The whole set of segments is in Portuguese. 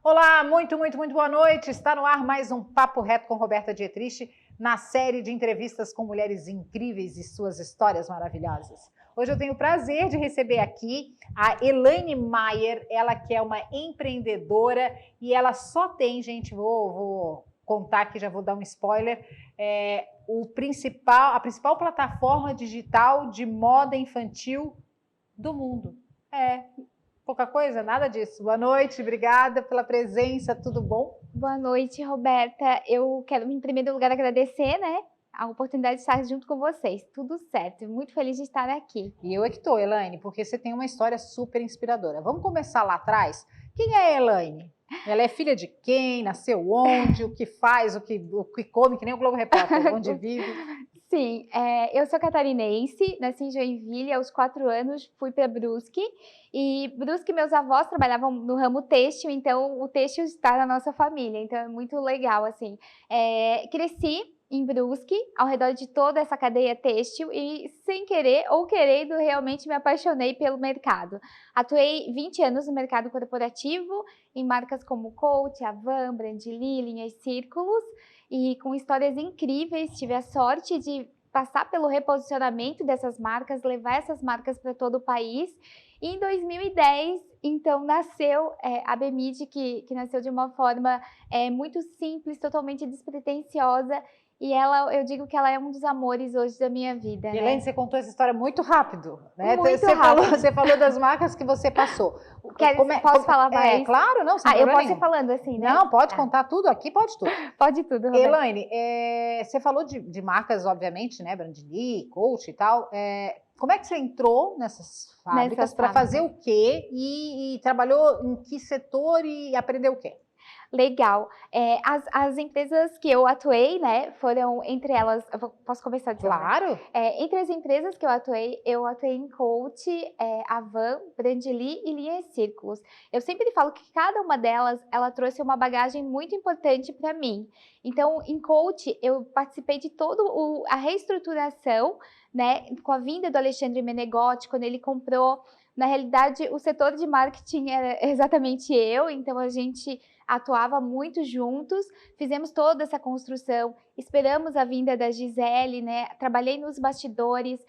Olá, muito boa noite. Está no ar mais um Papo Reto com Roberta Dietrich, na série de entrevistas com mulheres incríveis e suas histórias maravilhosas. Hoje eu tenho o prazer de receber aqui a Elaine Maier, ela que é uma empreendedora e ela só tem, gente, vou contar aqui, já vou dar um spoiler, a principal plataforma digital de moda infantil do mundo. Pouca coisa? Nada disso. Boa noite, obrigada pela presença, tudo bom? Boa noite, Roberta. Eu quero, em primeiro lugar, agradecer, a oportunidade de estar junto com vocês. Tudo certo, muito feliz de estar aqui. E eu é que estou, Elaine, porque você tem uma história super inspiradora. Vamos começar lá atrás? Quem é a Elaine? Ela é filha de quem? Nasceu onde? O que faz? O que come? Que nem o Globo Repórter, onde vive? Sim, eu sou catarinense, nasci em Joinville, aos 4 anos fui para Brusque, e Brusque meus avós trabalhavam no ramo têxtil, então o têxtil está na nossa família, então é muito legal, assim. Cresci em Brusque, ao redor de toda essa cadeia têxtil, e sem querer ou querendo, realmente me apaixonei pelo mercado. Atuei 20 anos no mercado corporativo, em marcas como Coach, Avon, Brandly, Linhas Círculos, e com histórias incríveis, tive a sorte de passar pelo reposicionamento dessas marcas, levar essas marcas para todo o país. E em 2010, então, nasceu a Bemid, que nasceu de uma forma muito simples, totalmente despretensiosa. E eu digo que ela é um dos amores hoje da minha vida. Elaine, você contou essa história muito rápido, né? Muito rápido. Você falou das marcas que você passou. Posso falar mais? Claro, não, sem eu problema posso ir falando assim, né? Não, pode contar tudo, aqui pode tudo. Pode tudo, Roberto. Elaine, você falou de marcas, obviamente, né? Brandly, Coach e tal. Como é que você entrou nessas fábricas para fazer o quê? E trabalhou em que setor e aprendeu o quê? Legal. As empresas que eu atuei, foram entre elas. Posso começar dizendo? Claro. Entre as empresas que eu atuei em Coach, Avon, Brandly e Linhas Círculos. Eu sempre falo que cada uma delas, ela trouxe uma bagagem muito importante para mim. Então, em Coach, eu participei de toda a reestruturação, com a vinda do Alexandre Menegotti, quando ele comprou. Na realidade, o setor de marketing era exatamente eu, então a gente atuava muito juntos, fizemos toda essa construção, esperamos a vinda da Gisele, trabalhei nos bastidores,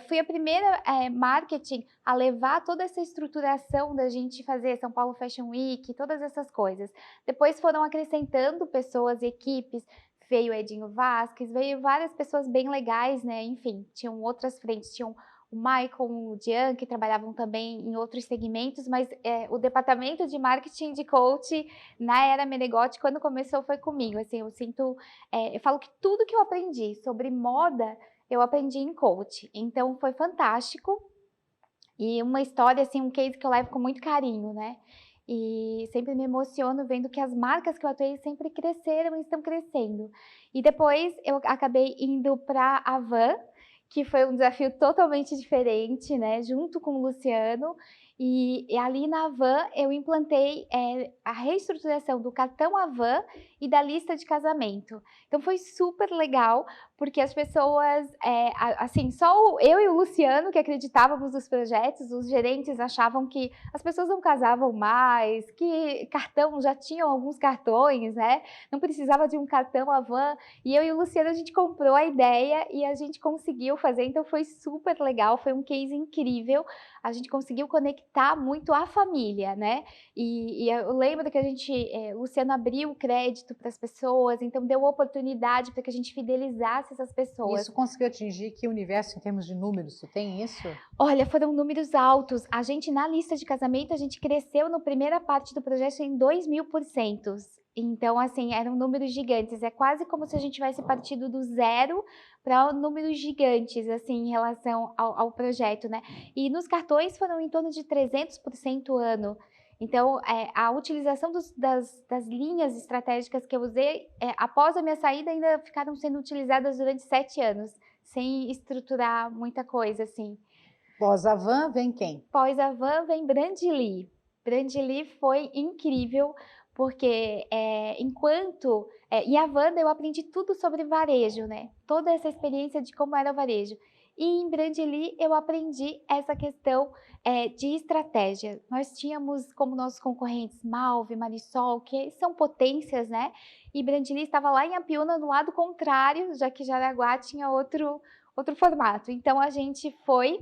fui a primeira marketing a levar toda essa estruturação da gente fazer São Paulo Fashion Week, todas essas coisas. Depois foram acrescentando pessoas, equipes, veio Edinho Vasquez, veio várias pessoas bem legais, enfim, tinham outras frentes, tinham o Michael, o Jean, que trabalhavam também em outros segmentos, mas o departamento de marketing de coach na era Menegotti, quando começou, foi comigo. Assim, eu falo que tudo que eu aprendi sobre moda, eu aprendi em coach. Então, foi fantástico. E uma história, assim, um case que eu levo com muito carinho, E sempre me emociono vendo que as marcas que eu atuei sempre cresceram e estão crescendo. E depois eu acabei indo para a Avon, que foi um desafio totalmente diferente, junto com o Luciano. E ali na Avon eu implantei a reestruturação do cartão Avon e da lista de casamento. Então foi super legal, porque as pessoas, assim, só eu e o Luciano que acreditávamos nos projetos, os gerentes achavam que as pessoas não casavam mais, que cartão, já tinham alguns cartões, não precisava de um cartão Avon. E eu e o Luciano, a gente comprou a ideia e a gente conseguiu fazer, então foi super legal, foi um case incrível. A gente conseguiu conectar muito a família, E eu lembro que o Luciano abriu o crédito para as pessoas, então deu oportunidade para que a gente fidelizasse essas pessoas. Isso conseguiu atingir que universo em termos de números? Tu tem isso? Olha, foram números altos. A gente, na lista de casamento, a gente cresceu na primeira parte do projeto em 2000%. Então, assim, eram números gigantes. É quase como se a gente tivesse partido do zero para números gigantes, assim, em relação ao projeto, E nos cartões foram em torno de 300% ano. Então, a utilização das linhas estratégicas que eu usei, após a minha saída, ainda ficaram sendo utilizadas durante 7 anos, sem estruturar muita coisa, assim. Pós-Avon vem quem? Pós-Avon vem Brandly. Brandly foi incrível, porque em Avon eu aprendi tudo sobre varejo, toda essa experiência de como era o varejo. E em Brandly eu aprendi essa questão de estratégia. Nós tínhamos como nossos concorrentes Malve, Marisol, que são potências, né? E Brandly estava lá em Apiúna, no lado contrário, já que Jaraguá tinha outro formato. Então a gente foi,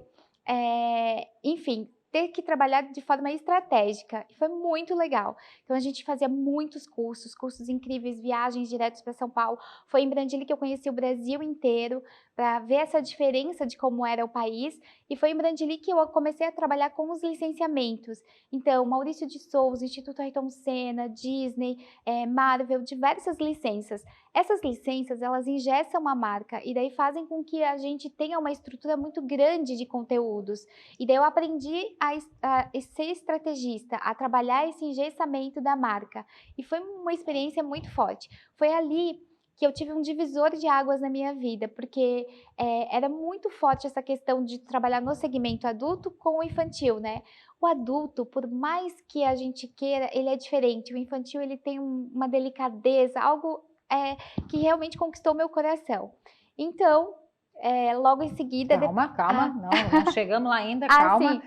enfim, ter que trabalhar de forma estratégica, e foi muito legal. Então a gente fazia muitos cursos incríveis, viagens diretos para São Paulo. Foi em Brandly que eu conheci o Brasil inteiro, para ver essa diferença de como era o país, e foi em Brandly que eu comecei a trabalhar com os licenciamentos. Então, Maurício de Souza, Instituto Ayrton Senna, Disney, Marvel, diversas licenças. Essas licenças, elas engessam a marca, e daí fazem com que a gente tenha uma estrutura muito grande de conteúdos. E daí eu aprendi a ser estrategista, a trabalhar esse engessamento da marca. E foi uma experiência muito forte. Foi ali que eu tive um divisor de águas na minha vida, porque era muito forte essa questão de trabalhar no segmento adulto com o infantil, né? O adulto, por mais que a gente queira, ele é diferente. O infantil, ele tem uma delicadeza, algo que realmente conquistou meu coração. Então, logo em seguida... Calma, não chegamos lá ainda, calma. Sim.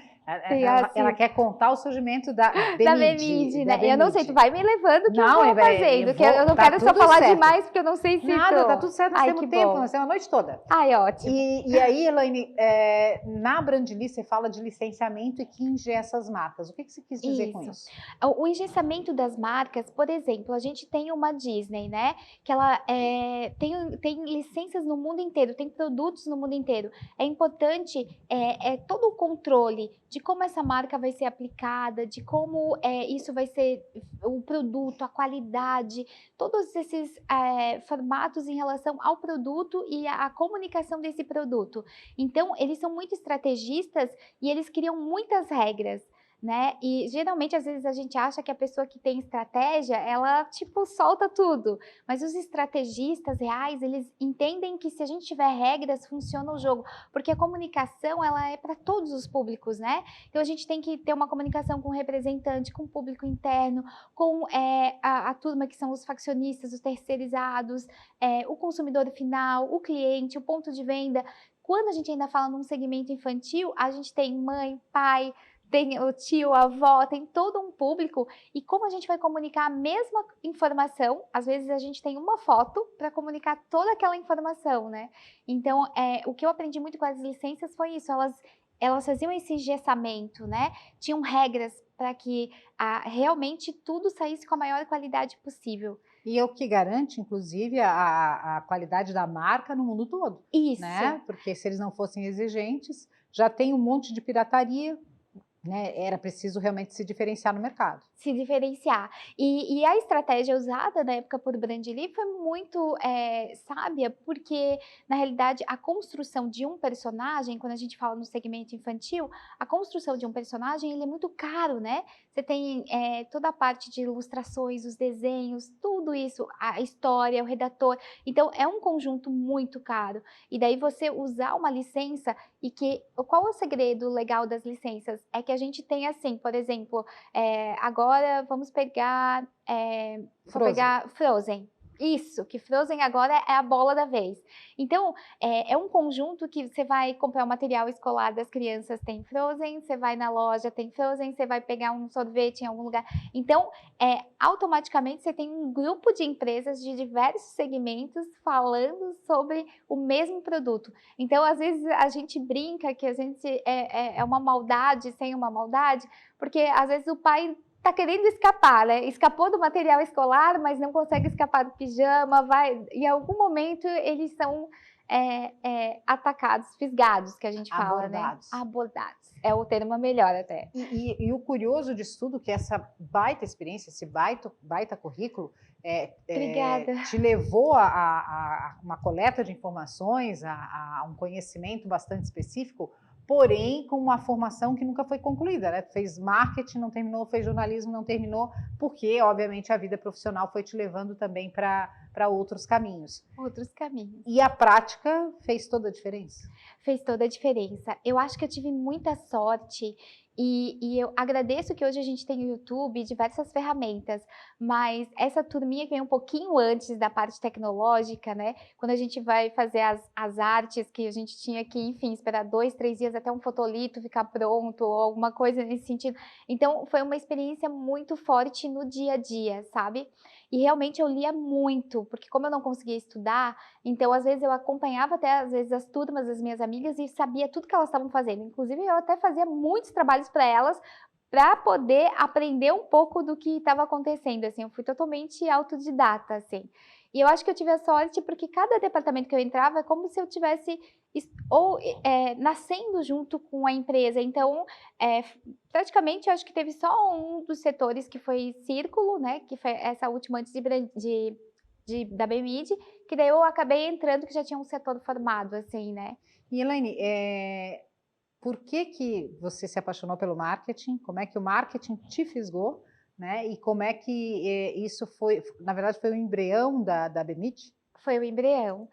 Ela quer contar o surgimento da Bemid, né? Eu não sei, tu vai me levando que eu vou fazendo, que eu não tá quero só falar demais, porque eu não sei se Nada, tá tudo certo, nós temos tempo, bom. nós temos a noite toda. Ai, ótimo. E aí, Elaine, na Brandly você fala de licenciamento e que engessa as marcas. O que você quis dizer com isso? O engessamento das marcas, por exemplo, a gente tem uma Disney, né? Que ela tem licenças no mundo inteiro, tem produtos no mundo inteiro. É importante todo o controle de como essa marca vai ser aplicada, de como isso vai ser o produto, a qualidade, todos esses formatos em relação ao produto e a comunicação desse produto. Então, eles são muito estrategistas e eles criam muitas regras, né? E geralmente, às vezes, a gente acha que a pessoa que tem estratégia, ela, tipo, solta tudo. Mas os estrategistas reais, eles entendem que se a gente tiver regras, funciona o jogo. Porque a comunicação, ela é para todos os públicos, né? Então, a gente tem que ter uma comunicação com o representante, com o público interno, com a turma que são os faccionistas, os terceirizados, o consumidor final, o cliente, o ponto de venda. Quando a gente ainda fala num segmento infantil, a gente tem mãe, pai, tem o tio, a avó, tem todo um público, e como a gente vai comunicar a mesma informação, às vezes a gente tem uma foto para comunicar toda aquela informação, né? Então, o que eu aprendi muito com as licenças foi isso, elas faziam esse engessamento, né? Tinham regras para que realmente tudo saísse com a maior qualidade possível. E é o que garante, inclusive, a qualidade da marca no mundo todo. Isso. Né? Porque se eles não fossem exigentes, já tem um monte de pirataria, né? Era preciso realmente se diferenciar no mercado. Se diferenciar. E a estratégia usada na época por Brandly foi muito sábia, porque, na realidade, a construção de um personagem, quando a gente fala no segmento infantil, a construção de um personagem, ele é muito caro, né? Você tem toda a parte de ilustrações, os desenhos, tudo isso, a história, o redator. Então, é um conjunto muito caro. E daí você usar uma licença qual é o segredo legal das licenças? É que a gente tem assim, por exemplo, agora vamos pegar Frozen. Isso, que Frozen agora é a bola da vez. Então, é um conjunto que você vai comprar o material escolar das crianças, tem Frozen, você vai na loja, tem Frozen, você vai pegar um sorvete em algum lugar. Então, automaticamente você tem um grupo de empresas de diversos segmentos falando sobre o mesmo produto. Então, às vezes, a gente brinca que a gente é uma maldade sem uma maldade, porque às vezes o pai tá querendo escapar, né? Escapou do material escolar, mas não consegue escapar do pijama, em algum momento eles são atacados, fisgados, que a gente fala, abordados. Né? Abordados. É o termo melhor até. E o curioso disso tudo, que essa baita experiência, esse baita currículo, te levou a uma coleta de informações, a um conhecimento bastante específico, porém com uma formação que nunca foi concluída, né? Fez marketing, não terminou, fez jornalismo, não terminou, porque, obviamente, a vida profissional foi te levando também para outros caminhos. Outros caminhos. E a prática fez toda a diferença? Fez toda a diferença. Eu acho que eu tive muita sorte E eu agradeço que hoje a gente tem o YouTube e diversas ferramentas, mas essa turminha que vem um pouquinho antes da parte tecnológica, né? Quando a gente vai fazer as artes, que a gente tinha que, enfim, esperar 2, 3 dias até um fotolito ficar pronto, ou alguma coisa nesse sentido. Então, foi uma experiência muito forte no dia a dia, sabe? E realmente eu lia muito, porque como eu não conseguia estudar, então às vezes eu acompanhava até às vezes as turmas das minhas amigas e sabia tudo que elas estavam fazendo. Inclusive eu até fazia muitos trabalhos para elas, para poder aprender um pouco do que estava acontecendo, assim, eu fui totalmente autodidata, assim. E eu acho que eu tive a sorte porque cada departamento que eu entrava é como se eu tivesse nascendo junto com a empresa. Então, é, praticamente, eu acho que teve só um dos setores que foi Círculo, né, que foi essa última antes da BMID, que daí eu acabei entrando que já tinha um setor formado, assim, né. E Elaine, por que você se apaixonou pelo marketing? Como é que o marketing te fisgou, né? E como é que isso foi, na verdade, foi o embrião da BMIT? Foi o embrião.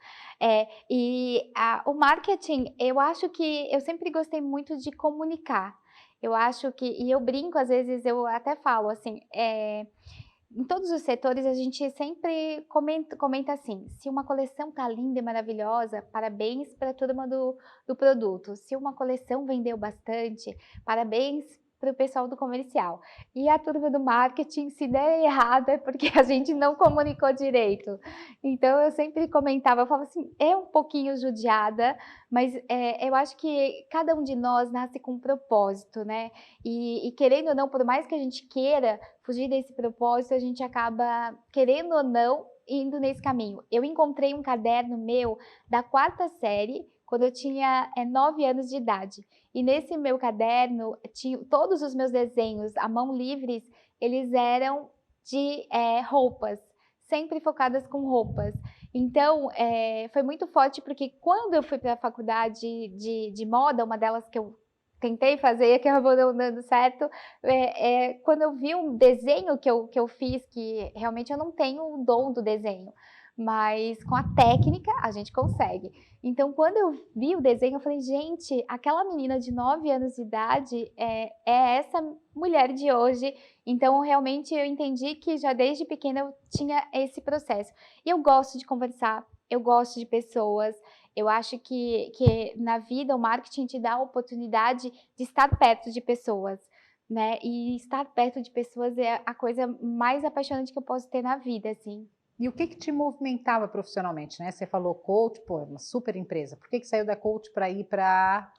O marketing, eu acho que eu sempre gostei muito de comunicar. Eu acho que, e eu brinco, às vezes eu até falo assim, em todos os setores a gente sempre comenta assim, se uma coleção tá linda e maravilhosa, parabéns para a turma do produto. Se uma coleção vendeu bastante, parabéns para o pessoal do comercial. E a turma do marketing, se der errado, é porque a gente não comunicou direito. Então eu sempre comentava, eu falava assim, é um pouquinho judiada, mas eu acho que cada um de nós nasce com um propósito, né? E querendo ou não, por mais que a gente queira fugir desse propósito, a gente acaba, querendo ou não, indo nesse caminho. Eu encontrei um caderno meu da 4ª série, quando eu tinha 9 anos de idade. E nesse meu caderno, tinha todos os meus desenhos à mão livres, eles eram de roupas, sempre focadas com roupas. Então, foi muito forte, porque quando eu fui para a faculdade de moda, uma delas que eu tentei fazer e acabou não dando certo, quando eu vi um desenho que eu fiz, que realmente eu não tenho o dom do desenho, mas com a técnica a gente consegue. Então, quando eu vi o desenho, eu falei, gente, aquela menina de 9 anos de idade é essa mulher de hoje. Então, realmente, eu entendi que já desde pequena eu tinha esse processo. E eu gosto de conversar, eu gosto de pessoas. Eu acho que na vida o marketing te dá a oportunidade de estar perto de pessoas, né? E estar perto de pessoas é a coisa mais apaixonante que eu posso ter na vida, assim. E o que te movimentava profissionalmente, né? Você falou coach, pô, é uma super empresa. Por que saiu da coach para ir para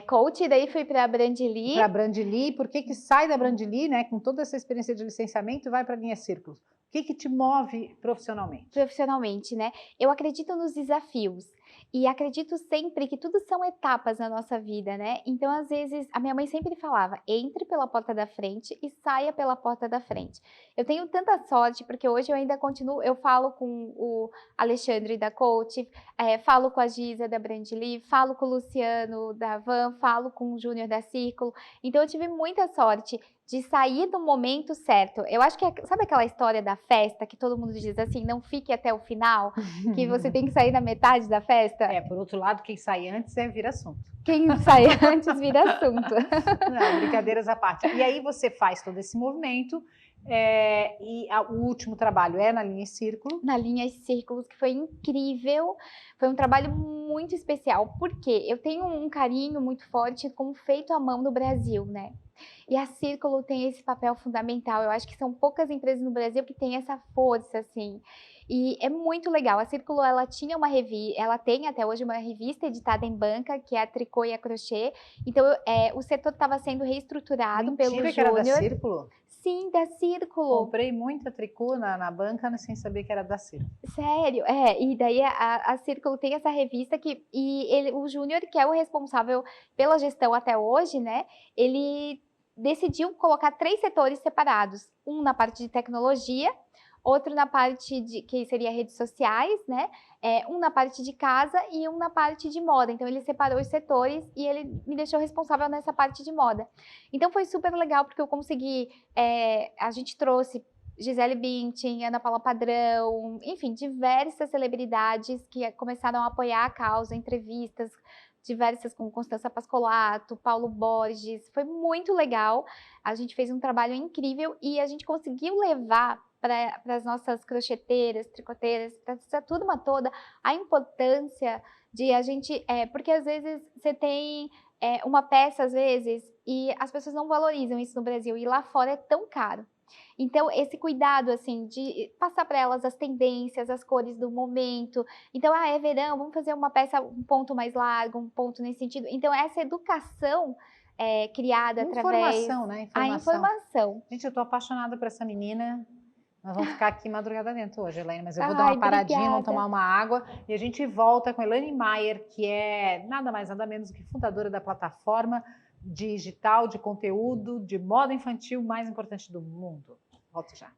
Coach, daí fui para a Brandly. Para Brandly? Por que sai da Brandly, né? Com toda essa experiência de licenciamento, e vai para a linha Círculos? O que te move profissionalmente? Profissionalmente, né? Eu acredito nos desafios e acredito sempre que tudo são etapas na nossa vida, né? Então, às vezes, a minha mãe sempre falava, entre pela porta da frente e saia pela porta da frente. Eu tenho tanta sorte, porque hoje eu ainda continuo, eu falo com o Alexandre da Coach, falo com a Giza da Brandly, falo com o Luciano da Van, falo com o Júnior da Círculo. Então, eu tive muita sorte de sair no momento certo. Eu acho que, sabe aquela história da festa, que todo mundo diz assim, não fique até o final, que você tem que sair na metade da festa? Por outro lado, quem sai antes vira assunto. Quem sai antes vira assunto. Não, brincadeiras à parte. E aí você faz todo esse movimento, o último trabalho é na linha Círculo. Na linha Círculos, que foi incrível, foi um trabalho muito especial, porque eu tenho um carinho muito forte com o feito à mão no Brasil, né? E a Círculo tem esse papel fundamental. Eu acho que são poucas empresas no Brasil que têm essa força, assim. E é muito legal. A Círculo, ela tinha uma revista, ela tem até hoje uma revista editada em banca, que é a Tricô e a Crochê. Então, o setor estava sendo reestruturado pelo Júnior. Que era da Círculo? Sim, da Círculo. Comprei muita tricô na banca, sem saber que era da Círculo. Sério? E daí a Círculo tem essa revista o Júnior, que é o responsável pela gestão até hoje, né? Ele decidiu colocar 3 setores separados. Um na parte de tecnologia, outro na parte que seria redes sociais, né? Um na parte de casa e um na parte de moda. Então, ele separou os setores e ele me deixou responsável nessa parte de moda. Então, foi super legal, porque eu consegui... a gente trouxe Gisele Bündchen, Ana Paula Padrão, enfim, diversas celebridades que começaram a apoiar a causa, entrevistas, diversas como Constança Pascolato, Paulo Borges, foi muito legal. A gente fez um trabalho incrível e a gente conseguiu levar para as nossas crocheteiras, tricoteiras, para essa turma toda, a importância de a gente, porque às vezes você tem uma peça, às vezes, e as pessoas não valorizam isso no Brasil, e lá fora é tão caro. Então, esse cuidado, assim, de passar para elas as tendências, as cores do momento. Então, é verão, vamos fazer uma peça um ponto mais largo, um ponto nesse sentido. Então, essa educação criada através... Informação, né? A informação. Gente, eu tô apaixonada por essa menina. Nós vamos ficar aqui madrugada dentro hoje, Elaine, mas eu vou dar Ai, uma paradinha, obrigada. vamos tomar uma água e a gente volta com a Elaine Maier, que é nada mais, nada menos que fundadora da plataforma digital de conteúdo de moda infantil mais importante do mundo. Volto já.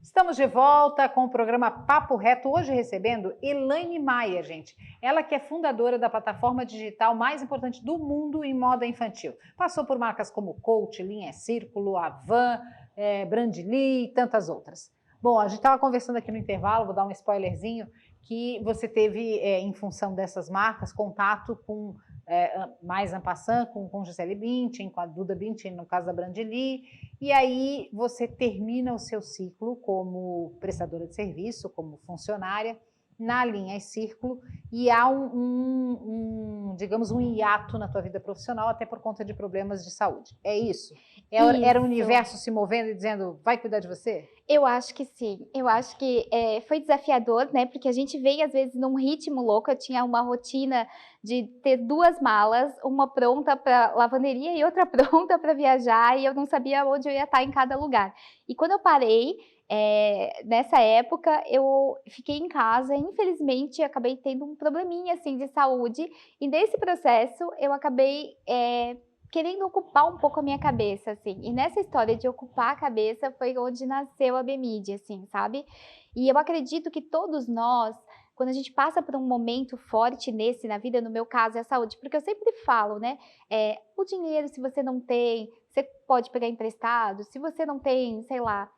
Estamos de volta com o programa Papo Reto, hoje recebendo Elaine Maier, gente. Ela que é fundadora da plataforma digital mais importante do mundo em moda infantil. Passou por marcas como Coach, Linha Círculo, Avan, Brandly e tantas outras. Bom, a gente estava conversando aqui no intervalo, vou dar um spoilerzinho, que você teve, em função dessas marcas, contato com mais en passant, com Gisele Bündchen, com a Duda Bündchen, no caso da Brandly, e aí você termina o seu ciclo como prestadora de serviço, como funcionária, na Linha Círculo, e há digamos, um hiato na tua vida profissional, até por conta de problemas de saúde. É isso? Era o universo se movendo e dizendo, vai cuidar de você? Eu acho que sim. Eu acho que foi desafiador, né? Porque a gente vem, às vezes, num ritmo louco. Eu tinha uma rotina de ter 2 malas, uma pronta para lavanderia e outra pronta para viajar, e eu não sabia onde eu ia estar em cada lugar. E quando eu parei, nessa época, eu fiquei em casa, infelizmente, acabei tendo um probleminha, assim, de saúde, e nesse processo, eu acabei querendo ocupar um pouco a minha cabeça, assim, e nessa história de ocupar a cabeça foi onde nasceu a Bemid, assim, sabe? E eu acredito que todos nós, quando a gente passa por um momento forte na vida, no meu caso é a saúde, porque eu sempre falo, né, o dinheiro, se você não tem, você pode pegar emprestado, se você não tem, sei lá,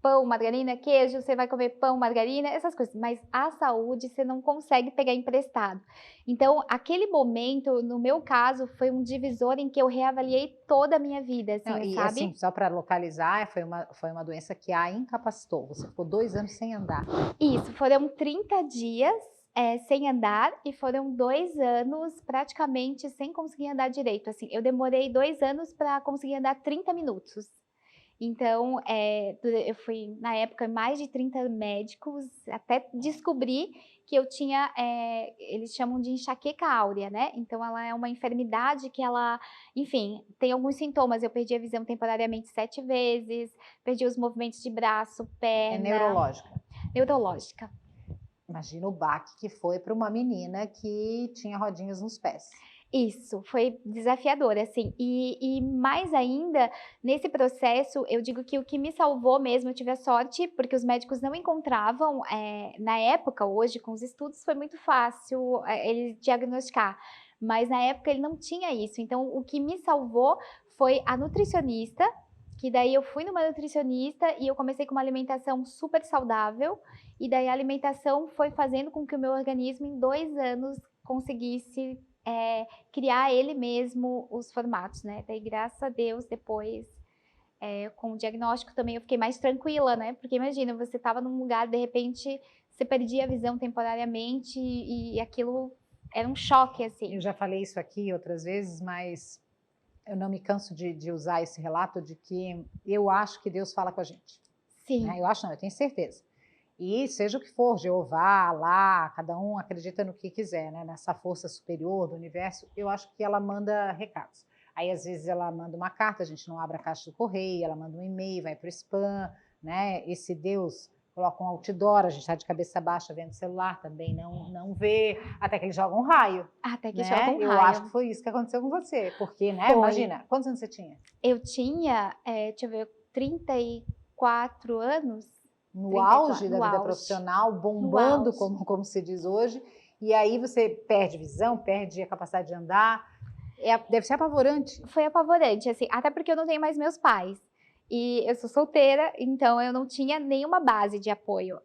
pão, margarina, queijo, você vai comer pão, margarina, essas coisas, mas a saúde você não consegue pegar emprestado. Então, aquele momento, no meu caso, foi um divisor em que eu reavaliei toda a minha vida, assim, Não, e sabe? assim, só para localizar, foi uma doença que a incapacitou, você ficou 2 anos sem andar. Isso, foram 30 dias sem andar e foram 2 anos praticamente sem conseguir andar direito, assim, eu demorei 2 anos para conseguir andar 30 minutos. Então, eu fui, na época, mais de 30 médicos, até descobrir que eu tinha, eles chamam de enxaqueca áurea, né? Então, ela é uma enfermidade que ela, enfim, tem alguns sintomas. Eu perdi a visão temporariamente 7 vezes, perdi os movimentos de braço, perna. É neurológica. Neurológica. Imagina o baque que foi para uma menina que tinha rodinhas nos pés. Isso, foi desafiador, assim, e mais ainda, nesse processo, eu digo que o que me salvou mesmo, eu tive a sorte, porque os médicos não encontravam, na época, hoje, com os estudos, foi muito fácil ele diagnosticar, mas na época ele não tinha isso, então o que me salvou foi a nutricionista, que daí eu fui numa nutricionista e eu comecei com uma alimentação super saudável, e daí a alimentação foi fazendo com que o meu organismo, em 2 anos, conseguisse criar ele mesmo os formatos, né? Daí, graças a Deus, depois, com o diagnóstico também eu fiquei mais tranquila, né? Porque imagina, você estava num lugar, de repente, você perdia a visão temporariamente e aquilo era um choque, assim. Eu já falei isso aqui outras vezes, mas eu não me canso de usar esse relato de que eu acho que Deus fala com a gente. Sim. Né? Eu acho não, eu tenho certeza. E seja o que for, Jeová, Alá, cada um acredita no que quiser, né? Nessa força superior do universo, eu acho que ela manda recados. Aí, às vezes, ela manda uma carta, a gente não abre a caixa do correio, ela manda um e-mail, vai para o spam, né? Esse Deus colocam um outdoor, a gente está de cabeça baixa vendo o celular, também não vê, até que eles jogam um raio. Até que Né? jogam Eu raio. acho que foi isso que aconteceu com você, porque, né? Foi. Imagina, quantos anos você tinha? Eu tinha, deixa eu ver, 34 anos. No 34, auge da no vida auge. profissional, No bombando, auge. como se diz hoje, e aí você perde visão, perde a capacidade de andar. Deve ser apavorante. Foi apavorante, assim, até porque eu não tenho mais meus pais. E eu sou solteira, então eu não tinha nenhuma base de apoio.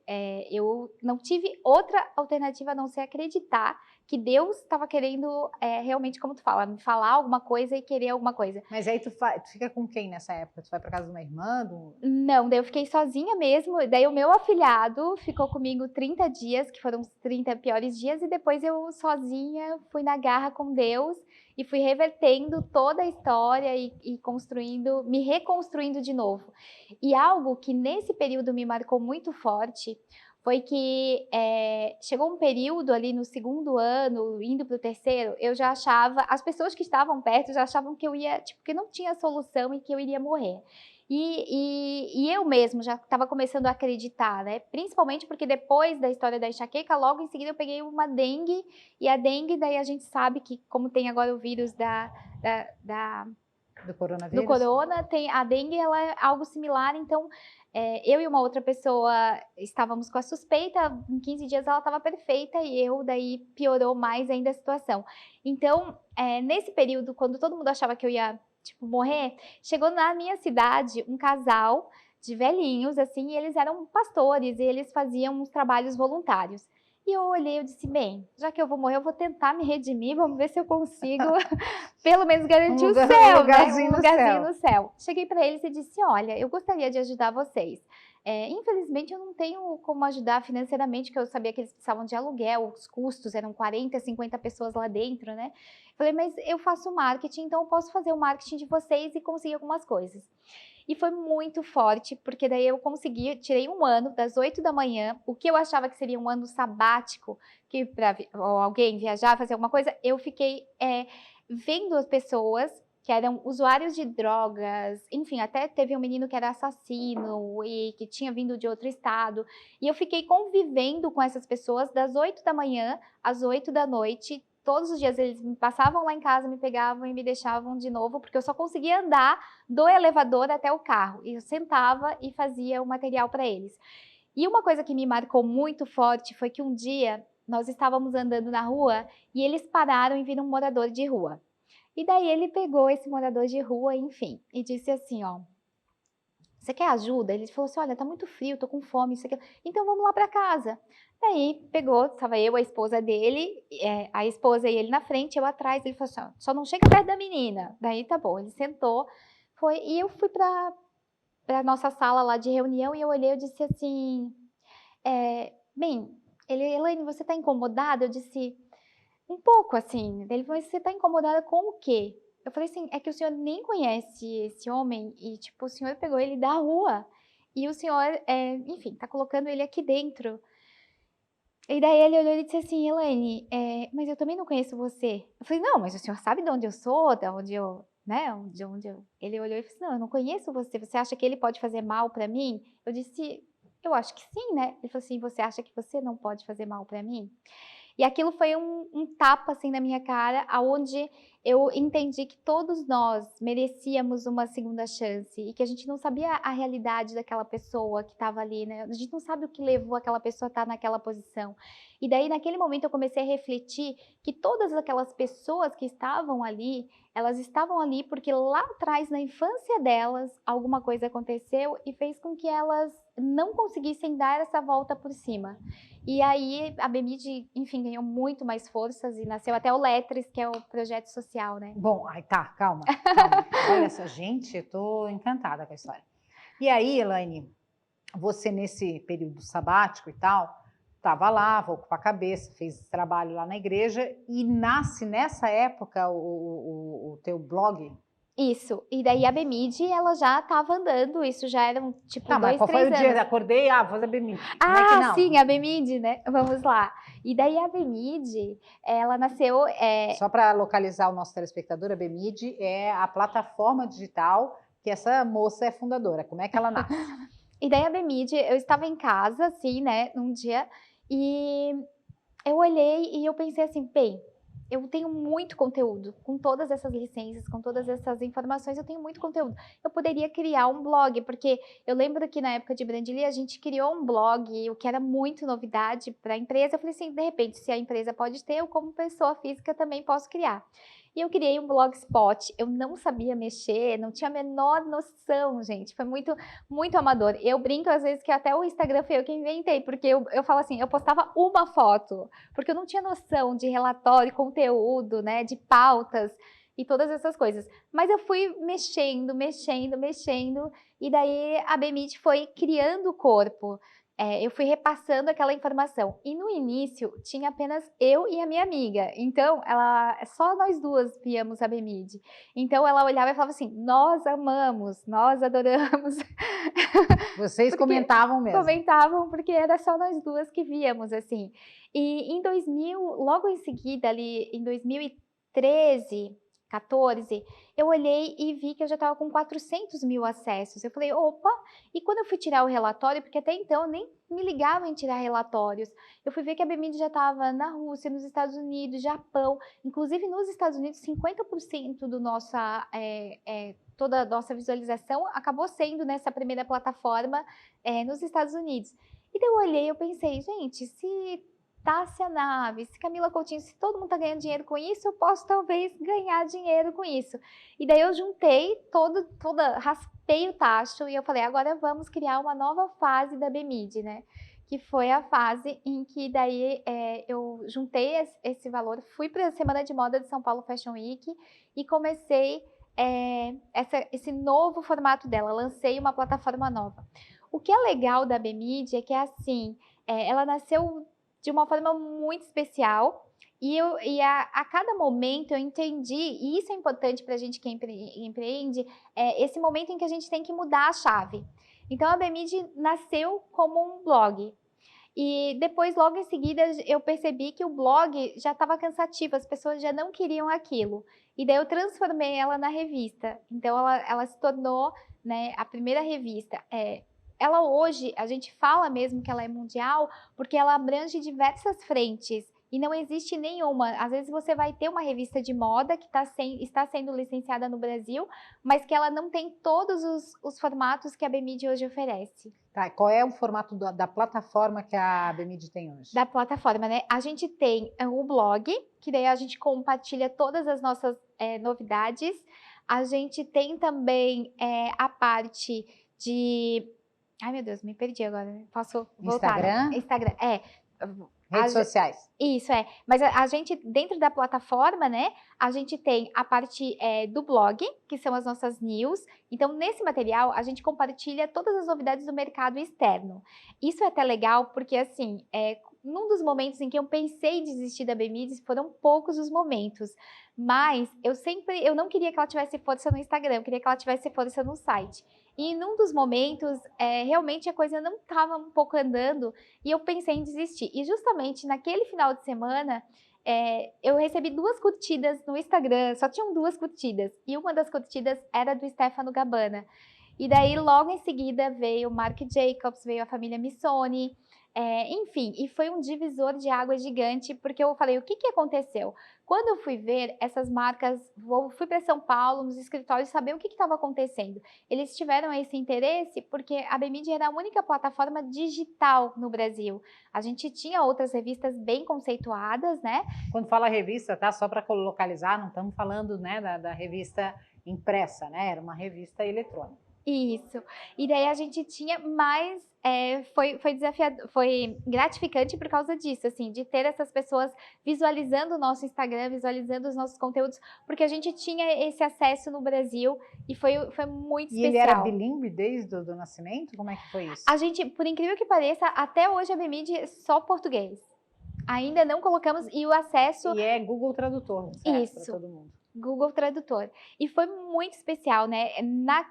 Eu não tive outra alternativa a não ser acreditar que Deus estava querendo, realmente, como tu fala, me falar alguma coisa e querer alguma coisa. Mas aí tu fica com quem nessa época? Tu vai para casa de uma irmã? Não, daí eu fiquei sozinha mesmo. Daí o meu afilhado ficou comigo 30 dias, que foram os 30 piores dias, e depois eu sozinha fui na garra com Deus e fui revertendo toda a história e construindo, me reconstruindo de novo. E algo que nesse período me marcou muito forte foi que chegou um período ali no segundo ano, indo para o terceiro, eu já achava, as pessoas que estavam perto já achavam que eu ia, tipo, que não tinha solução e que eu iria morrer. E eu mesmo já estava começando a acreditar, né? Principalmente porque depois da história da enxaqueca, logo em seguida eu peguei uma dengue, e a dengue, daí a gente sabe que, como tem agora o vírus do coronavírus? do corona, tem a dengue, ela é algo similar, então eu e uma outra pessoa estávamos com a suspeita, em 15 dias ela estava perfeita e eu daí piorou mais ainda a situação. Então, nesse período, quando todo mundo achava que eu ia, tipo, morrer, chegou na minha cidade um casal de velhinhos, assim, e eles eram pastores e eles faziam uns trabalhos voluntários. E eu olhei e disse, bem, já que eu vou morrer, eu vou tentar me redimir, vamos ver se eu consigo pelo menos garantir o céu, um lugarzinho, né? Um lugarzinho no céu. Cheguei para eles e disse, olha, eu gostaria de ajudar vocês. Infelizmente, eu não tenho como ajudar financeiramente, porque eu sabia que eles precisavam de aluguel, os custos eram 40, 50 pessoas lá dentro, né? Falei, mas eu faço marketing, então eu posso fazer o marketing de vocês e conseguir algumas coisas. E foi muito forte, porque daí eu consegui, tirei um ano, das 8 da manhã, o que eu achava que seria um ano sabático, que para alguém viajar, fazer alguma coisa, eu fiquei vendo as pessoas que eram usuários de drogas, enfim, até teve um menino que era assassino e que tinha vindo de outro estado, e eu fiquei convivendo com essas pessoas das 8 da manhã às 8 da noite. Todos os dias eles me passavam lá em casa, me pegavam e me deixavam de novo, porque eu só conseguia andar do elevador até o carro. E eu sentava e fazia o material para eles. E uma coisa que me marcou muito forte foi que um dia nós estávamos andando na rua e eles pararam e viram um morador de rua. E daí ele pegou esse morador de rua, enfim, e disse assim, ó, você quer ajuda? Ele falou assim, olha, tá muito frio, tô com fome, isso aqui. Então vamos lá para casa. Daí pegou, estava eu, a esposa dele, a esposa e ele na frente, eu atrás. Ele falou assim, ó, só não chega perto da menina. Daí tá bom, ele sentou, foi, e eu fui para nossa sala lá de reunião e eu olhei e disse assim, bem, Elaine, você tá incomodada? Eu disse, um pouco assim. Ele falou, você tá incomodada com o quê? Eu falei assim, é que o senhor nem conhece esse homem e, tipo, o senhor pegou ele da rua e o senhor, enfim, tá colocando ele aqui dentro. E daí ele olhou e disse assim, Elaine, mas eu também não conheço você. Eu falei, não, mas o senhor sabe de onde eu sou, de onde eu, né, de onde eu... Ele olhou e disse, não, eu não conheço você, você acha que ele pode fazer mal pra mim? Eu disse, eu acho que sim, né? Ele falou assim, você acha que você não pode fazer mal pra mim? E aquilo foi um tapa assim na minha cara, aonde eu entendi que todos nós merecíamos uma segunda chance e que a gente não sabia a realidade daquela pessoa que estava ali, né? A gente não sabe o que levou aquela pessoa a estar naquela posição. E daí, naquele momento, eu comecei a refletir que todas aquelas pessoas que estavam ali, elas estavam ali porque lá atrás, na infância delas, alguma coisa aconteceu e fez com que elas não conseguissem dar essa volta por cima. E aí a BMID, enfim, ganhou muito mais forças e nasceu até o Lettres, que é o projeto social, né? Bom, tá, calma. Olha só, gente, eu tô encantada com a história. E aí, Elaine, você nesse período sabático e tal, estava lá, vou ocupar a cabeça, fez trabalho lá na igreja e nasce nessa época o teu blog? Isso, e daí a BMID, ela já estava andando, isso já eram tipo 2, 3 anos. Mas qual foi o dia? Acordei, vou fazer a BMID. Sim, a BMID, né? Vamos lá. E daí a BMID, ela nasceu... Só para localizar o nosso telespectador, a BMID é a plataforma digital que essa moça é fundadora. Como é que ela nasce? E daí a BMID, eu estava em casa, assim, né, num dia, e eu olhei e eu pensei assim, bem, eu tenho muito conteúdo, com todas essas licenças, com todas essas informações, eu tenho muito conteúdo. Eu poderia criar um blog, porque eu lembro que na época de Brandly, a gente criou um blog, o que era muito novidade para a empresa. Eu falei assim, de repente, se a empresa pode ter, eu como pessoa física também posso criar. E eu criei um blogspot, eu não sabia mexer, não tinha a menor noção, gente, foi muito, muito amador. Eu brinco às vezes que até o Instagram foi eu que inventei, porque eu falo assim, eu postava uma foto, porque eu não tinha noção de relatório, conteúdo, né, de pautas e todas essas coisas. Mas eu fui mexendo, e daí a BMIT foi criando o corpo. Eu fui repassando aquela informação. E no início, tinha apenas eu e a minha amiga. Então, só nós duas víamos a BMID. Então, ela olhava e falava assim, nós amamos, nós adoramos. Vocês comentavam mesmo? Comentavam, porque era só nós duas que víamos, assim. E em 2000, logo em seguida, ali em 2013, 14, eu olhei e vi que eu já estava com 400 mil acessos. Eu falei, opa! E quando eu fui tirar o relatório, porque até então eu nem me ligava em tirar relatórios, eu fui ver que a BMID já estava na Rússia, nos Estados Unidos, Japão, inclusive nos Estados Unidos, 50% do toda a nossa visualização acabou sendo nessa primeira plataforma nos Estados Unidos. E daí eu olhei e eu pensei, gente, se Tássia Naves, Camila Coutinho, se todo mundo está ganhando dinheiro com isso, eu posso talvez ganhar dinheiro com isso. E daí eu juntei raspei o tacho e eu falei, agora vamos criar uma nova fase da BMID, né? Que foi a fase em que daí eu juntei esse valor, fui para a Semana de Moda de São Paulo Fashion Week e comecei esse novo formato dela, lancei uma plataforma nova. O que é legal da BMID é que assim, ela nasceu de uma forma muito especial e a cada momento eu entendi, e isso é importante para a gente que empreende, esse momento em que a gente tem que mudar a chave. Então a BMID nasceu como um blog. E depois, logo em seguida, eu percebi que o blog já estava cansativo, as pessoas já não queriam aquilo. E daí eu transformei ela na revista. Então ela se tornou, né, a primeira revista. Ela hoje, a gente fala mesmo que ela é mundial, porque ela abrange diversas frentes. E não existe nenhuma. Às vezes você vai ter uma revista de moda que está sendo licenciada no Brasil, mas que ela não tem todos os formatos que a BMID hoje oferece. Tá, qual é o formato da plataforma que a BMID tem hoje? Da plataforma, né? A gente tem o blog, que daí a gente compartilha todas as nossas novidades. A gente tem também a parte de... Ai, meu Deus, me perdi agora. Posso voltar? Instagram? Instagram, Redes sociais. Isso, mas a gente, dentro da plataforma, né, a gente tem a parte do blog, que são as nossas news. Então, nesse material, a gente compartilha todas as novidades do mercado externo. Isso é até legal, porque, assim, num dos momentos em que eu pensei em desistir da BMID, foram poucos os momentos. Mas eu não queria que ela tivesse força no Instagram, eu queria que ela tivesse força no site. E num dos momentos, realmente a coisa não estava um pouco andando e eu pensei em desistir. E justamente naquele final de semana, eu recebi 2 curtidas no Instagram, só tinham 2 curtidas. E uma das curtidas era do Stefano Gabbana. E daí, logo em seguida, veio o Marc Jacobs, veio a família Missoni. Enfim, e foi um divisor de água gigante, porque eu falei, o que aconteceu? Quando eu fui ver essas marcas, fui para São Paulo, nos escritórios, saber o que estava acontecendo. Eles tiveram esse interesse porque a BMID era a única plataforma digital no Brasil. A gente tinha outras revistas bem conceituadas, né? Quando fala revista, tá? Só para localizar, não estamos falando, né, da revista impressa, né? Era uma revista eletrônica. Isso. E daí a gente tinha mais, foi desafiador, foi gratificante por causa disso, assim, de ter essas pessoas visualizando o nosso Instagram, visualizando os nossos conteúdos, porque a gente tinha esse acesso no Brasil e foi muito especial. E ele era bilíngue desde o nascimento? Como é que foi isso? A gente, por incrível que pareça, até hoje a BMID é só português. Ainda não colocamos, e o acesso... E é Google Tradutor, certo? Isso. Para todo mundo. Google Tradutor. E foi muito especial, né?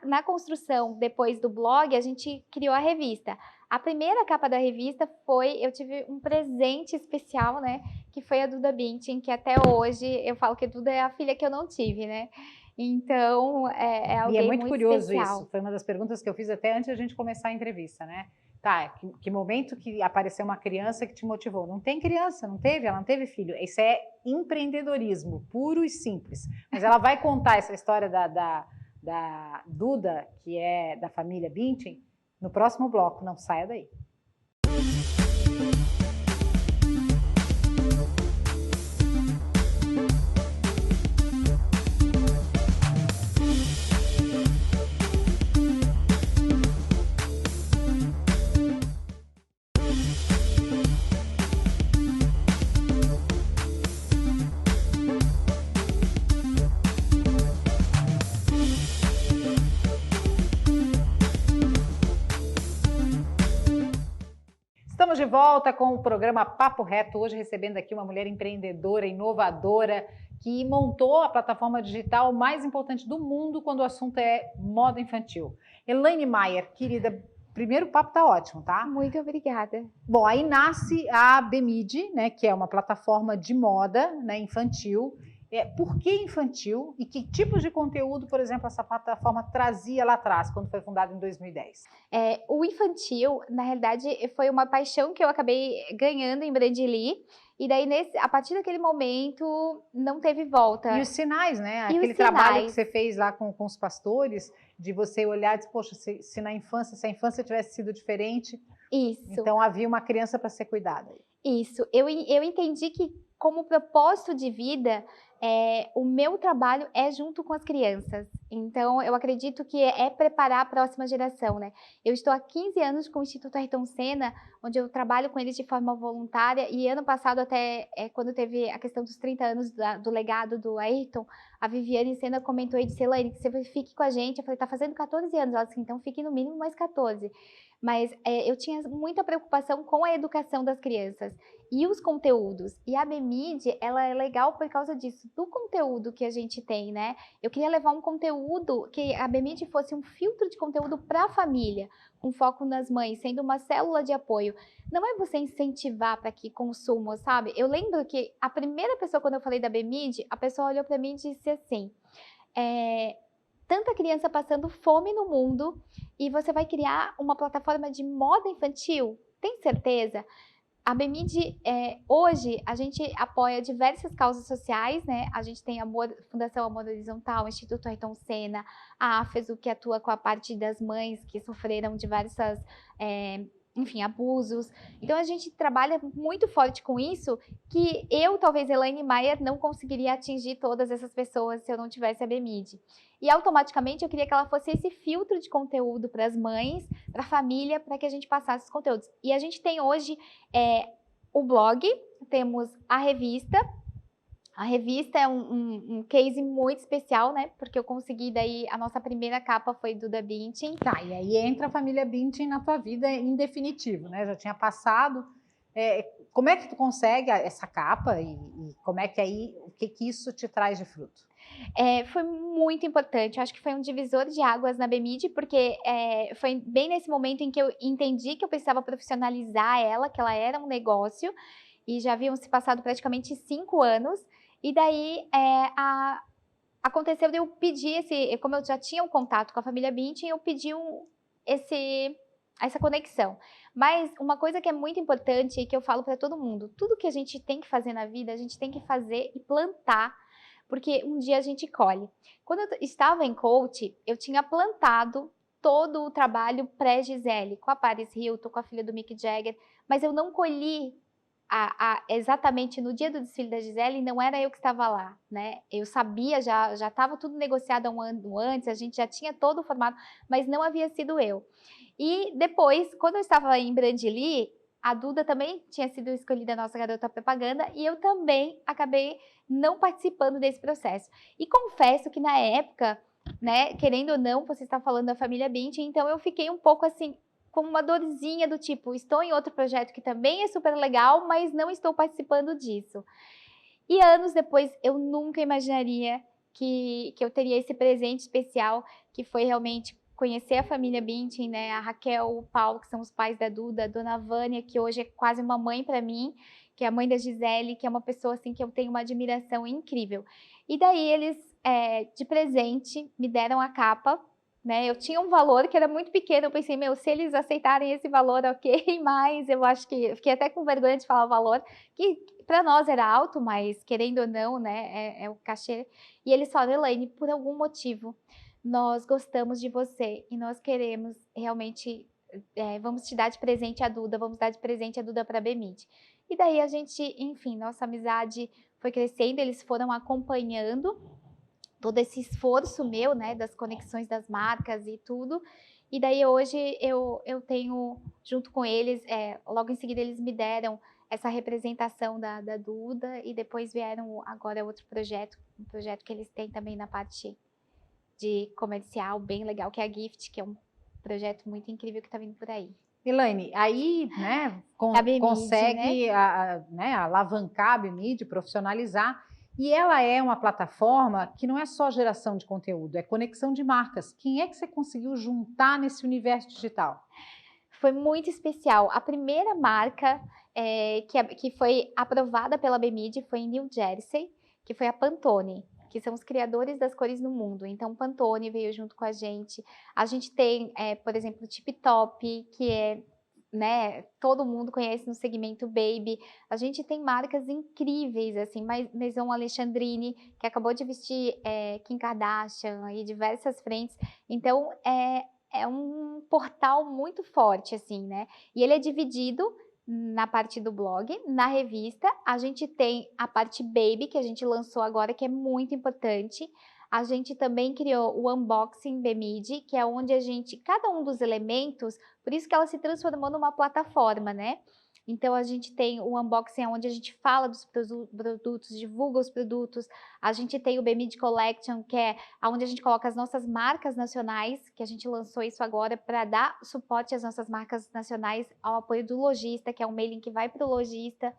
Na construção, depois do blog, a gente criou a revista. A primeira capa da revista eu tive um presente especial, né? Que foi a Duda Bündchen, que até hoje eu falo que Duda é a filha que eu não tive, né? Então, é E é alguém muito muito curioso especial. isso. Foi uma das perguntas que eu fiz até antes de a gente começar a entrevista, né? Tá, que momento que apareceu uma criança que te motivou? Não tem criança, não teve? Ela não teve filho. Isso é empreendedorismo, puro e simples. Mas ela vai contar essa história da Duda, que é da família Bündchen, no próximo bloco. Não saia daí. Estamos de volta com o programa Papo Reto, hoje recebendo aqui uma mulher empreendedora, inovadora, que montou a plataforma digital mais importante do mundo quando o assunto é moda infantil. Elaine Maier, querida, primeiro o papo tá ótimo, tá? Muito obrigada. Bom, aí nasce a Bemid, né, que é uma plataforma de moda, né, infantil. Por que infantil e que tipos de conteúdo, por exemplo, essa plataforma trazia lá atrás, quando foi fundada em 2010? O infantil, na realidade, foi uma paixão que eu acabei ganhando em Brandly, e daí a partir daquele momento não teve volta. E os sinais, né? E Aquele os trabalho que sinais. você fez lá com os pastores, de você olhar e dizer, poxa, se na infância, se a infância tivesse sido diferente, Isso. então havia uma criança para ser cuidada. Isso, eu entendi que como propósito de vida, o meu trabalho é junto com as crianças. Então, eu acredito que é preparar a próxima geração, né? Eu estou há 15 anos com o Instituto Ayrton Senna, onde eu trabalho com eles de forma voluntária, e ano passado até, quando teve a questão dos 30 anos do legado do Ayrton, a Viviane Senna comentou e disse, Elaine, que você fique com a gente. Eu falei, tá fazendo 14 anos. Ela disse, então fique no mínimo mais 14. Mas eu tinha muita preocupação com a educação das crianças e os conteúdos. E a Bemid, ela é legal por causa disso, do conteúdo que a gente tem, né? Eu queria levar um conteúdo, que a Bemid fosse um filtro de conteúdo para a família, com foco nas mães, sendo uma célula de apoio. Não é você incentivar para que consumam, sabe? Eu lembro que a primeira pessoa, quando eu falei da Bemid, a pessoa olhou para mim e disse assim, tanta criança passando fome no mundo e você vai criar uma plataforma de moda infantil? Tem certeza? A Bemid, hoje, a gente apoia diversas causas sociais, né? A gente tem a Fundação Amor Horizontal, o Instituto Ayrton Senna, a AFESU, que atua com a parte das mães que sofreram diversas, enfim, abusos. Então, a gente trabalha muito forte com isso, que eu, talvez, Elaine Maier, não conseguiria atingir todas essas pessoas se eu não tivesse a Bemid. E automaticamente eu queria que ela fosse esse filtro de conteúdo para as mães, para a família, para que a gente passasse os conteúdos. E a gente tem hoje o blog, temos a revista. A revista é um case muito especial, né? Porque eu consegui daí, a nossa primeira capa foi do da Bündchen. Tá, e aí entra a família Bündchen na tua vida em definitivo, né? Já tinha passado. Como é que tu consegue essa capa e como é que aí, o que isso te traz de fruto? Foi muito importante, eu acho que foi um divisor de águas na Bemid, porque foi bem nesse momento em que eu entendi que eu precisava profissionalizar ela, que ela era um negócio, e já haviam se passado praticamente 5 anos, e daí aconteceu de eu pedir como eu já tinha um contato com a família Bündchen, eu pedi essa conexão. Mas uma coisa que é muito importante e que eu falo para todo mundo, tudo que a gente tem que fazer na vida, a gente tem que fazer e plantar, porque um dia a gente colhe. Quando eu estava em coach, eu tinha plantado todo o trabalho pré-Gisele, com a Paris Hilton, com a filha do Mick Jagger, mas eu não colhi exatamente no dia do desfile da Gisele, não era eu que estava lá, né? Eu sabia, já estava tudo negociado um ano antes, a gente já tinha todo o formato, mas não havia sido eu. E depois, quando eu estava em Brandly, a Duda também tinha sido escolhida nossa garota propaganda e eu também acabei não participando desse processo. E confesso que na época, né, querendo ou não, você está falando da família Bündchen, então eu fiquei um pouco assim, com uma dorzinha do tipo, estou em outro projeto que também é super legal, mas não estou participando disso. E anos depois, eu nunca imaginaria que eu teria esse presente especial, que foi realmente conhecer a família Bündchen, né? A Raquel, o Paulo, que são os pais da Duda, a dona Vânia, que hoje é quase uma mãe para mim, que é a mãe da Gisele, que é uma pessoa assim que eu tenho uma admiração incrível. E daí eles de presente, me deram a capa, né? Eu tinha um valor que era muito pequeno, eu pensei, meu, se eles aceitarem esse valor, ok, mas eu acho que, eu fiquei até com vergonha de falar o valor, que para nós era alto, mas querendo ou não, né, é o cachê. E eles falaram, Elaine, por algum motivo, nós gostamos de você e nós queremos realmente, vamos te dar de presente a Duda, vamos dar de presente a Duda para a BMID. E daí a gente, enfim, nossa amizade foi crescendo, eles foram acompanhando todo esse esforço meu, né, das conexões das marcas e tudo. E daí hoje eu tenho, junto com eles, logo em seguida eles me deram essa representação da Duda e depois vieram agora outro projeto, um projeto que eles têm também na parte de comercial, bem legal, que é a Gift, que é um projeto muito incrível que está vindo por aí. Elaine, aí, né, A BMID, consegue né, alavancar a BMID, profissionalizar, e ela é uma plataforma que não é só geração de conteúdo, é conexão de marcas. Quem é que você conseguiu juntar nesse universo digital? Foi muito especial. A primeira marca que foi aprovada pela BMID foi em New Jersey, que foi a Pantone, que são os criadores das cores no mundo. Então, Pantone veio junto com a gente. A gente tem, por exemplo, o Tip Top, que é, né, todo mundo conhece no segmento baby. A gente tem marcas incríveis, assim, Maison Alexandrine, que acabou de vestir Kim Kardashian e diversas frentes. Então, é um portal muito forte, assim, né? E ele é dividido na parte do blog, na revista. A gente tem a parte baby, que a gente lançou agora, que é muito importante. A gente também criou o Unboxing BMID, que é onde a gente, cada um dos elementos, por isso que ela se transformou numa plataforma, né? Então, a gente tem o unboxing, onde a gente fala dos produtos, divulga os produtos. A gente tem o BMID Collection, que é onde a gente coloca as nossas marcas nacionais, que a gente lançou isso agora para dar suporte às nossas marcas nacionais, ao apoio do lojista, que é um mailing que vai para o lojista.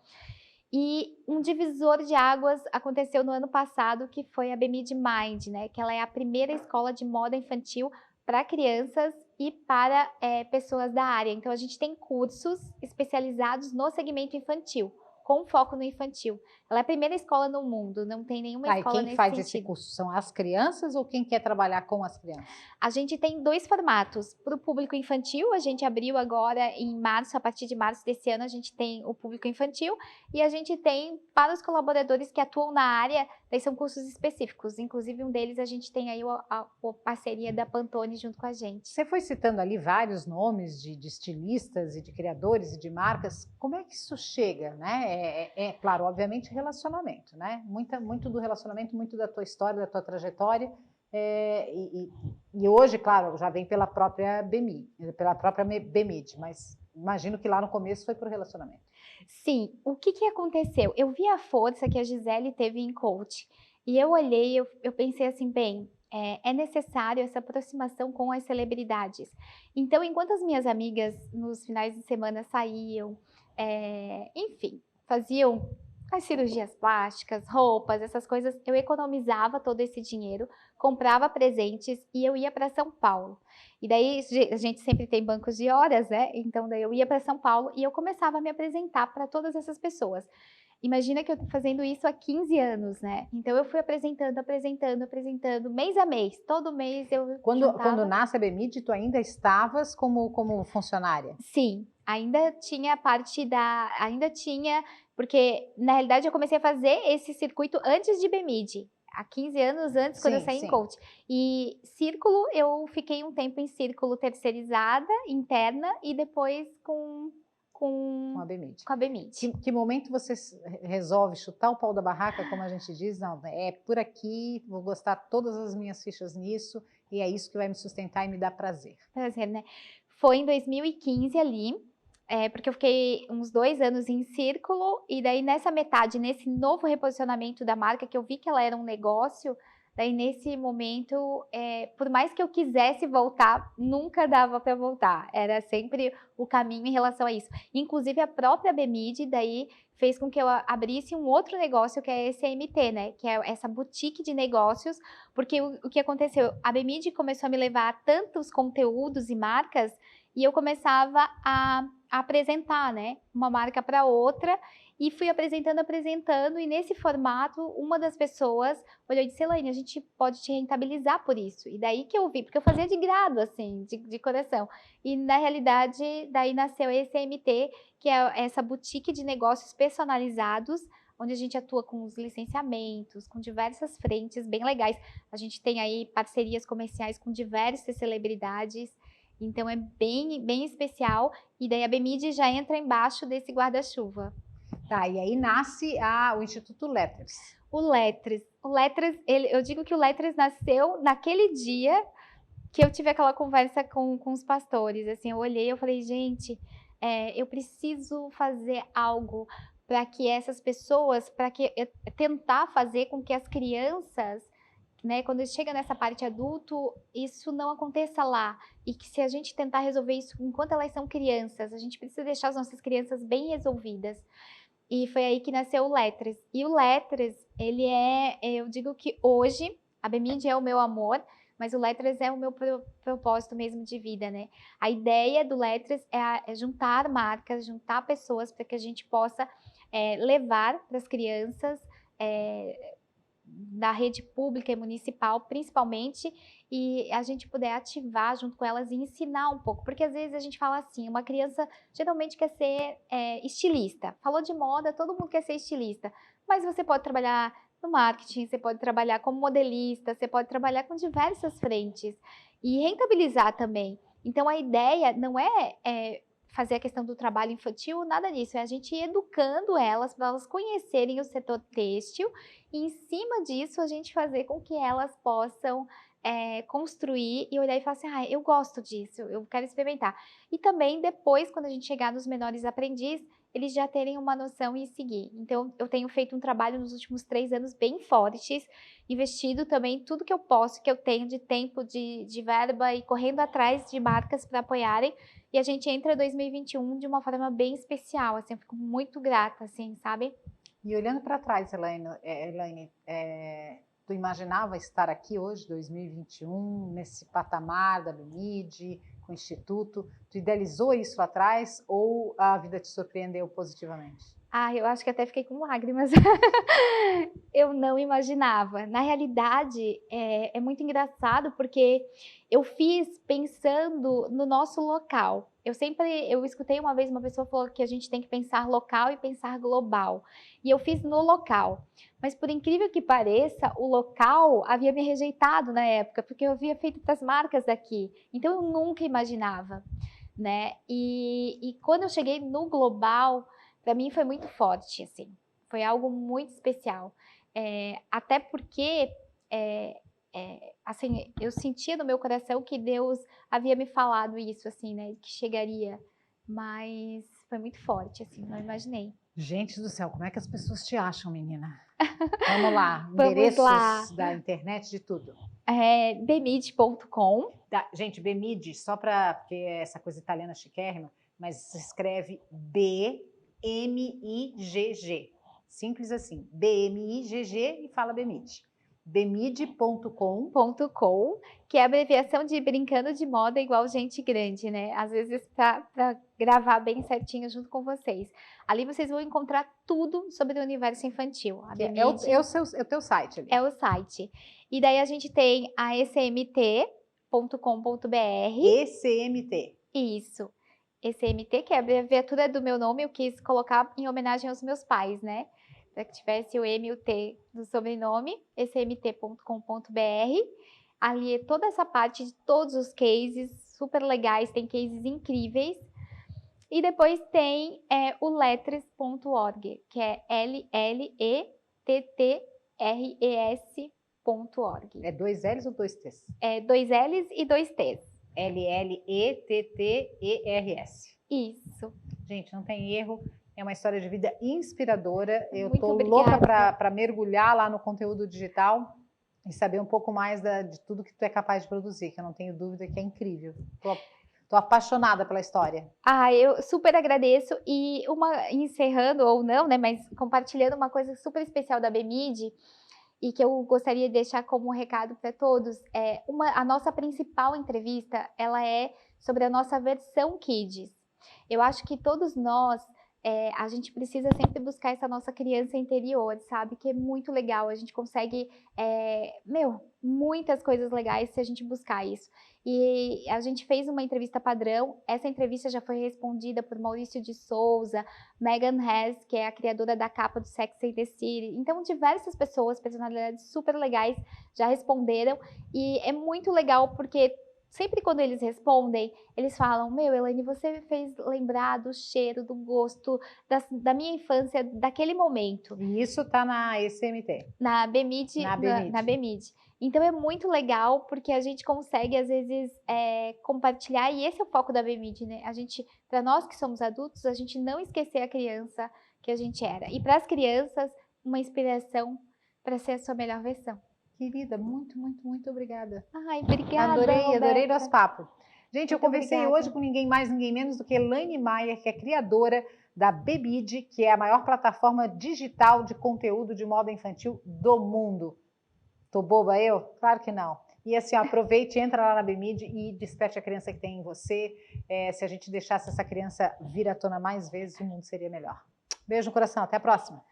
E um divisor de águas aconteceu no ano passado, que foi a BMID Mind, né? Que ela é a primeira escola de moda infantil para crianças e para pessoas da área. Então, a gente tem cursos especializados no segmento infantil, com foco no infantil. Ela é a primeira escola no mundo, não tem nenhuma escola nesse sentido. Quem faz esse curso são as crianças ou quem quer trabalhar com as crianças? A gente tem 2 formatos. Para o público infantil, a gente abriu agora em março, a partir de março desse ano, a gente tem o público infantil, e a gente tem para os colaboradores que atuam na área, daí são cursos específicos. Inclusive, um deles a gente tem aí a parceria da Pantone junto com a gente. Você foi citando ali vários nomes de estilistas e de criadores e de marcas. Como é que isso chega, né? Claro, obviamente, relacionamento, né? Muito do relacionamento, muito da tua história, da tua trajetória. E hoje, claro, já vem pela própria BMID, mas imagino que lá no começo foi por relacionamento. Sim, o que aconteceu? Eu vi a força que a Gisele teve em coach, e eu olhei, eu pensei assim, bem, é necessário essa aproximação com as celebridades. Então, enquanto as minhas amigas nos finais de semana saíam, enfim, faziam as cirurgias plásticas, roupas, essas coisas, eu economizava todo esse dinheiro, comprava presentes e eu ia para São Paulo. E daí a gente sempre tem bancos de horas, né? Então daí eu ia para São Paulo e eu começava a me apresentar para todas essas pessoas. Imagina que eu tô fazendo isso há 15 anos, né? Então eu fui apresentando, mês a mês, todo mês eu Quando nasce a BMID, tu ainda estavas como funcionária? Sim, ainda tinha porque na realidade eu comecei a fazer esse circuito antes de BMID, há 15 anos antes, quando eu saí em coach. E círculo, eu fiquei um tempo em círculo terceirizada, interna, e depois com a BMID. Com a BMID. Que momento você resolve chutar o pau da barraca, como a gente diz? Não, é por aqui, vou gastar todas as minhas fichas nisso, e é isso que vai me sustentar e me dar prazer. Prazer, né? Foi em 2015 ali, porque eu fiquei uns 2 anos em círculo, e daí nessa metade, nesse novo reposicionamento da marca, que eu vi que ela era um negócio, daí nesse momento, por mais que eu quisesse voltar, nunca dava para voltar, era sempre o caminho em relação a isso. Inclusive a própria BMID daí fez com que eu abrisse um outro negócio, que é esse AMT, né, que é essa boutique de negócios, porque o que aconteceu, a BMID começou a me levar a tantos conteúdos e marcas, e eu começava a apresentar, né, uma marca para outra, e fui apresentando, e nesse formato, uma das pessoas olhou e disse, Elaine, a gente pode te rentabilizar por isso. E daí que eu vi, porque eu fazia de grado, assim, de coração. E na realidade, daí nasceu esse EMT, que é essa boutique de negócios personalizados, onde a gente atua com os licenciamentos, com diversas frentes bem legais. A gente tem aí parcerias comerciais com diversas celebridades, então é bem especial. E daí a BMID já entra embaixo desse guarda-chuva. Tá, e aí nasce o Instituto Letters. O Letters, eu digo que o Letters nasceu naquele dia que eu tive aquela conversa com os pastores. Assim, eu olhei e eu falei, gente, eu preciso fazer algo para que essas pessoas, tentar fazer com que as crianças, né, quando chega nessa parte adulto, isso não aconteça lá. E que se a gente tentar resolver isso enquanto elas são crianças, a gente precisa deixar as nossas crianças bem resolvidas. E foi aí que nasceu o Letters. E o Letters, ele eu digo que hoje, a BMID é o meu amor, mas o Letters é o meu propósito mesmo de vida, né? A ideia do Letters é juntar marcas, juntar pessoas para que a gente possa levar para as crianças da rede pública e municipal, principalmente, e a gente puder ativar junto com elas e ensinar um pouco, porque às vezes a gente fala assim, uma criança geralmente quer ser estilista, falou de moda, todo mundo quer ser estilista, mas você pode trabalhar no marketing, você pode trabalhar como modelista, você pode trabalhar com diversas frentes e rentabilizar também. Então a ideia não é fazer a questão do trabalho infantil, nada disso, é a gente ir educando elas para elas conhecerem o setor têxtil e em cima disso a gente fazer com que elas possam construir e olhar e falar assim, eu gosto disso, eu quero experimentar. E também depois, quando a gente chegar nos menores aprendizes, eles já terem uma noção e seguir. Então, eu tenho feito um trabalho nos últimos 3 anos bem fortes, investido também tudo que eu posso, que eu tenho de tempo, de verba e correndo atrás de marcas para apoiarem. E a gente entra em 2021 de uma forma bem especial, assim, eu fico muito grata, assim, sabe? E olhando para trás, Elaine, tu imaginava estar aqui hoje, 2021, nesse patamar da BMID, com o Instituto? Tu idealizou isso lá atrás ou a vida te surpreendeu positivamente? Eu acho que até fiquei com lágrimas. Eu não imaginava. Na realidade, é muito engraçado porque eu fiz pensando no nosso local. Eu escutei uma vez uma pessoa falou que a gente tem que pensar local e pensar global. E eu fiz no local. Mas por incrível que pareça, o local havia me rejeitado na época, porque eu havia feito para as marcas daqui. Então eu nunca imaginava, né? E quando eu cheguei no global, para mim foi muito forte, assim, foi algo muito especial, até porque, assim, eu sentia no meu coração que Deus havia me falado isso, assim, né, que chegaria, mas foi muito forte, assim, não imaginei. Gente do céu, como é que as pessoas te acham, menina? Vamos lá, Vamos endereços lá. da internet, de tudo. bmid.com. Gente, BMID, porque essa coisa italiana chiquérrima, mas se escreve BMIGG. Simples assim. BMIGG e fala BMID. bmid.com. Que é a abreviação de Brincando de Moda Igual Gente Grande, né? Às vezes para gravar bem certinho junto com vocês. Ali vocês vão encontrar tudo sobre o universo infantil. É o teu site ali. É o site. E daí a gente tem a ecmt.com.br. ECMT. Isso. ECMT, que é a abreviatura do meu nome, eu quis colocar em homenagem aos meus pais, né? Para que tivesse o M e o T do sobrenome, ecmt.com.br. Ali é toda essa parte de todos os cases super legais, tem cases incríveis. E depois tem o letters.org, que é LLETTRES.org. É 2 L's ou 2 T's? É 2 L's e 2 T's. LLETTERS. Isso. Gente, não tem erro. É uma história de vida inspiradora. Eu Muito tô obrigada. louca para mergulhar lá no conteúdo digital e saber um pouco mais de tudo que tu é capaz de produzir, que eu não tenho dúvida que é incrível. Tô apaixonada pela história. Eu super agradeço. E encerrando ou não, né, mas compartilhando uma coisa super especial da BMID e que eu gostaria de deixar como recado para todos, a nossa principal entrevista, ela é sobre a nossa versão Kids. Eu acho que todos nós, a gente precisa sempre buscar essa nossa criança interior, sabe? Que é muito legal, a gente consegue, muitas coisas legais se a gente buscar isso. E a gente fez uma entrevista padrão, essa entrevista já foi respondida por Maurício de Souza, Megan Hess, que é a criadora da capa do Sex and the City. Então, diversas pessoas, personalidades super legais, já responderam. E é muito legal porque sempre quando eles respondem, eles falam: meu, Elaine, você me fez lembrar do cheiro, do gosto, da minha infância, daquele momento. E isso está na ECMT. Na BMID. Na BMID. Na BMID. Então é muito legal porque a gente consegue, às vezes, compartilhar, e esse é o foco da BMID, né? A gente, para nós que somos adultos, a gente não esquecer a criança que a gente era. E para as crianças, uma inspiração para ser a sua melhor versão. Querida, muito, muito, muito obrigada. Ai, obrigada, Adorei Roberta. nosso papo. Gente, eu Muito conversei obrigada. hoje com ninguém mais, ninguém menos do que Elaine Maier, que é criadora da BMID, que é a maior plataforma digital de conteúdo de moda infantil do mundo. Tô boba eu? Claro que não. E assim, ó, aproveite, entra lá na BMID e desperte a criança que tem em você. Se a gente deixasse essa criança vir à tona mais vezes, o mundo seria melhor. Beijo no coração, até a próxima.